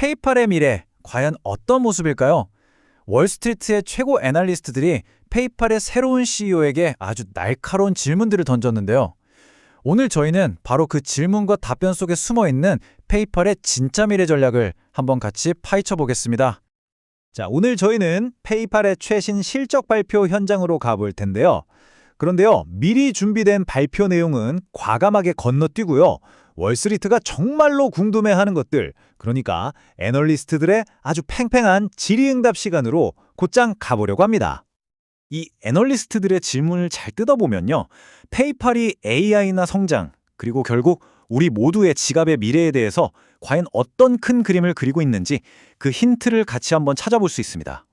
페이팔의 미래, 과연 어떤 모습일까요? 월스트리트의 최고 애널리스트들이 페이팔의 새로운 CEO에게 아주 날카로운 질문들을 던졌는데요. 오늘 저희는 바로 그 질문과 답변 속에 숨어있는 페이팔의 진짜 미래 전략을 한번 같이 파헤쳐 보겠습니다. 자, 오늘 저희는 페이팔의 최신 실적 발표 현장으로 가볼 텐데요. 그런데요, 미리 준비된 발표 내용은 과감하게 건너뛰고요. 월스트리트가 정말로 궁금해하는 것들, 그러니까 애널리스트들의 아주 팽팽한 질의응답 시간으로 곧장 가보려고 합니다. 이 애널리스트들의 질문을 잘 뜯어보면요. 페이팔이 AI나 성장, 그리고 결국 우리 모두의 지갑의 미래에 대해서 과연 어떤 큰 그림을 그리고 있는지 그 힌트를 같이 한번 찾아볼 수 있습니다.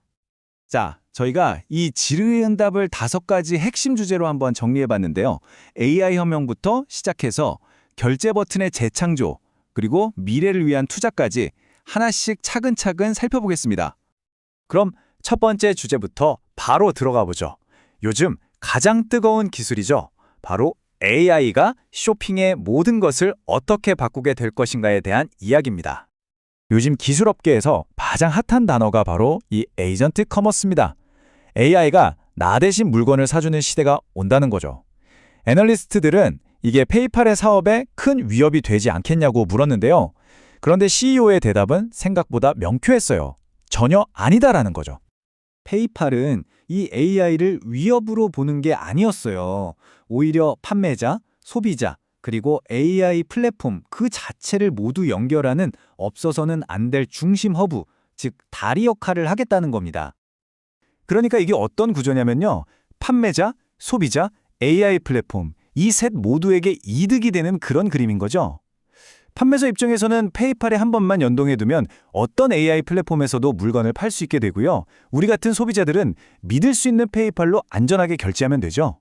자, 저희가 이 질의응답을 5가지 핵심 주제로 한번 정리해봤는데요. AI 혁명부터 시작해서 결제 버튼의 재창조, 그리고 미래를 위한 투자까지 하나씩 차근차근 살펴보겠습니다. 그럼 첫 번째 주제부터 바로 들어가 보죠. 요즘 가장 뜨거운 기술이죠. 바로 AI가 쇼핑의 모든 것을 어떻게 바꾸게 될 것인가에 대한 이야기입니다. 요즘 기술업계에서 가장 핫한 단어가 바로 이 에이전트 커머스입니다. AI가 나 대신 물건을 사주는 시대가 온다는 거죠. 애널리스트들은 이게 페이팔의 사업에 큰 위협이 되지 않겠냐고 물었는데요. 그런데 CEO의 대답은 생각보다 명쾌했어요. 전혀 아니다라는 거죠. 페이팔은 이 AI를 위협으로 보는 게 아니었어요. 오히려 판매자, 소비자, 그리고 AI 플랫폼 그 자체를 모두 연결하는 없어서는 안 될 중심 허브, 즉 다리 역할을 하겠다는 겁니다. 그러니까 이게 어떤 구조냐면요. 판매자, 소비자, AI 플랫폼 이 셋 모두에게 이득이 되는 그런 그림인 거죠. 판매자 입장에서는 페이팔에 한 번만 연동해두면 어떤 AI 플랫폼에서도 물건을 팔 수 있게 되고요. 우리 같은 소비자들은 믿을 수 있는 페이팔로 안전하게 결제하면 되죠.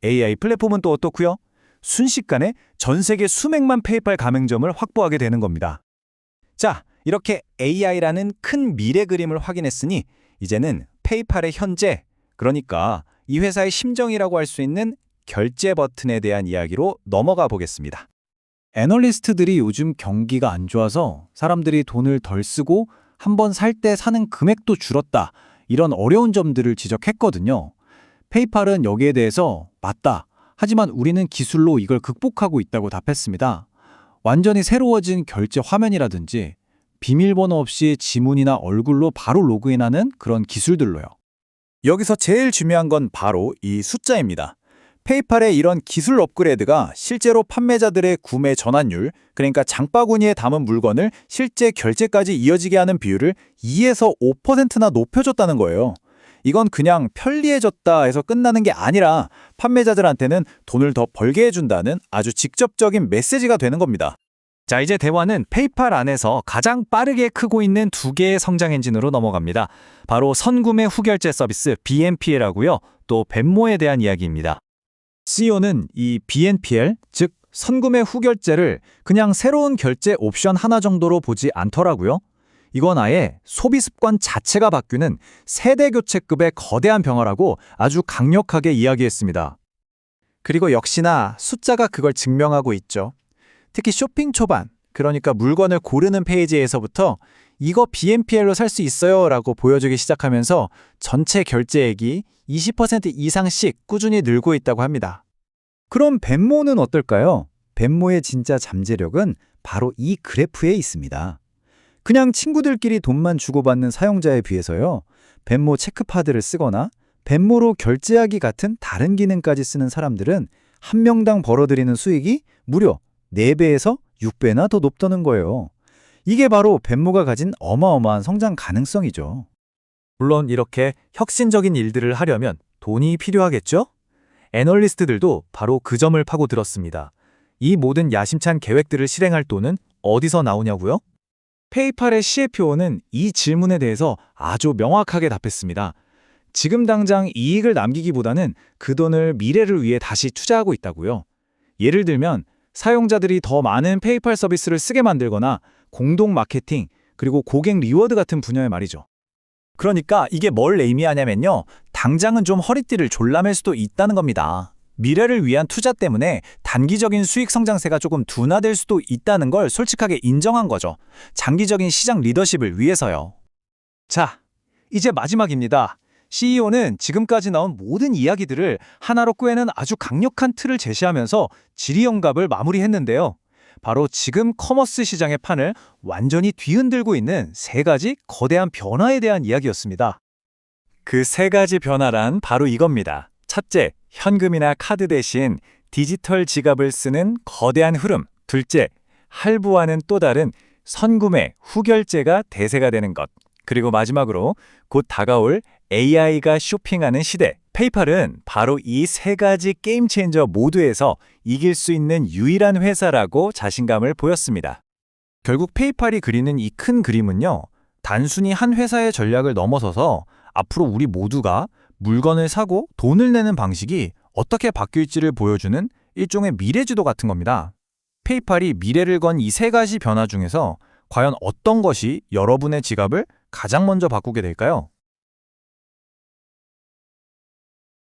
AI 플랫폼은 또 어떻고요? 순식간에 전 세계 수백만 페이팔 가맹점을 확보하게 되는 겁니다. 자, 이렇게 AI라는 큰 미래 그림을 확인했으니 이제는 페이팔의 현재, 그러니까 이 회사의 심정이라고 할 수 있는 결제 버튼에 대한 이야기로 넘어가 보겠습니다. 애널리스트들이 요즘 경기가 안 좋아서 사람들이 돈을 덜 쓰고 한 번 살 때 사는 금액도 줄었다. 이런 어려운 점들을 지적했거든요. 페이팔은 여기에 대해서 맞다. 하지만 우리는 기술로 이걸 극복하고 있다고 답했습니다. 완전히 새로워진 결제 화면이라든지 비밀번호 없이 지문이나 얼굴로 바로 로그인하는 그런 기술들로요. 여기서 제일 중요한 건 바로 이 숫자입니다. 페이팔의 이런 기술 업그레이드가 실제로 판매자들의 구매 전환율, 그러니까 장바구니에 담은 물건을 실제 결제까지 이어지게 하는 비율을 2에서 5%나 높여줬다는 거예요. 이건 그냥 편리해졌다 해서 끝나는 게 아니라 판매자들한테는 돈을 더 벌게 해준다는 아주 직접적인 메시지가 되는 겁니다. 자, 이제 대화는 페이팔 안에서 가장 빠르게 크고 있는 2개의 성장 엔진으로 넘어갑니다. 바로 선구매 후결제 서비스 BNPL하고요. 또 벤모에 대한 이야기입니다. CEO는 이 BNPL, 즉 선구매 후결제를 그냥 새로운 결제 옵션 하나 정도로 보지 않더라고요. 이건 아예 소비 습관 자체가 바뀌는 세대 교체급의 거대한 변화라고 아주 강력하게 이야기했습니다. 그리고 역시나 숫자가 그걸 증명하고 있죠. 특히 쇼핑 초반, 그러니까 물건을 고르는 페이지에서부터 이거 BNPL로 살 수 있어요 라고 보여주기 시작하면서 전체 결제액이 20% 이상씩 꾸준히 늘고 있다고 합니다. 그럼 벤모는 어떨까요? 벤모의 진짜 잠재력은 바로 이 그래프에 있습니다. 그냥 친구들끼리 돈만 주고받는 사용자에 비해서요. 벤모 체크카드를 쓰거나 벤모로 결제하기 같은 다른 기능까지 쓰는 사람들은 한 명당 벌어들이는 수익이 무려 4배에서 6배나 더 높다는 거예요. 이게 바로 벤모가 가진 어마어마한 성장 가능성이죠. 물론 이렇게 혁신적인 일들을 하려면 돈이 필요하겠죠? 애널리스트들도 바로 그 점을 파고들었습니다. 이 모든 야심찬 계획들을 실행할 돈은 어디서 나오냐고요? 페이팔의 CFO는 이 질문에 대해서 아주 명확하게 답했습니다. 지금 당장 이익을 남기기보다는 그 돈을 미래를 위해 다시 투자하고 있다고요. 예를 들면 사용자들이 더 많은 페이팔 서비스를 쓰게 만들거나 공동 마케팅, 그리고 고객 리워드 같은 분야에 말이죠. 그러니까 이게 뭘 의미하냐면요. 당장은 좀 허리띠를 졸라맬 수도 있다는 겁니다. 미래를 위한 투자 때문에 단기적인 수익 성장세가 조금 둔화될 수도 있다는 걸 솔직하게 인정한 거죠. 장기적인 시장 리더십을 위해서요. 자, 이제 마지막입니다. CEO는 지금까지 나온 모든 이야기들을 하나로 꿰는 아주 강력한 틀을 제시하면서 질의응답을 마무리했는데요. 바로 지금 커머스 시장의 판을 완전히 뒤흔들고 있는 세 가지 거대한 변화에 대한 이야기였습니다. 그 세 가지 변화란 바로 이겁니다. 첫째, 현금이나 카드 대신 디지털 지갑을 쓰는 거대한 흐름. 둘째, 할부와는 또 다른 선구매, 후결제가 대세가 되는 것. 그리고 마지막으로 곧 다가올 AI가 쇼핑하는 시대. 페이팔은 바로 이 세 가지 게임 체인저 모두에서 이길 수 있는 유일한 회사라고 자신감을 보였습니다. 결국 페이팔이 그리는 이 큰 그림은요, 단순히 한 회사의 전략을 넘어서서 앞으로 우리 모두가 물건을 사고 돈을 내는 방식이 어떻게 바뀔지를 보여주는 일종의 미래지도 같은 겁니다. 페이팔이 미래를 건 이 세 가지 변화 중에서 과연 어떤 것이 여러분의 지갑을 가장 먼저 바꾸게 될까요?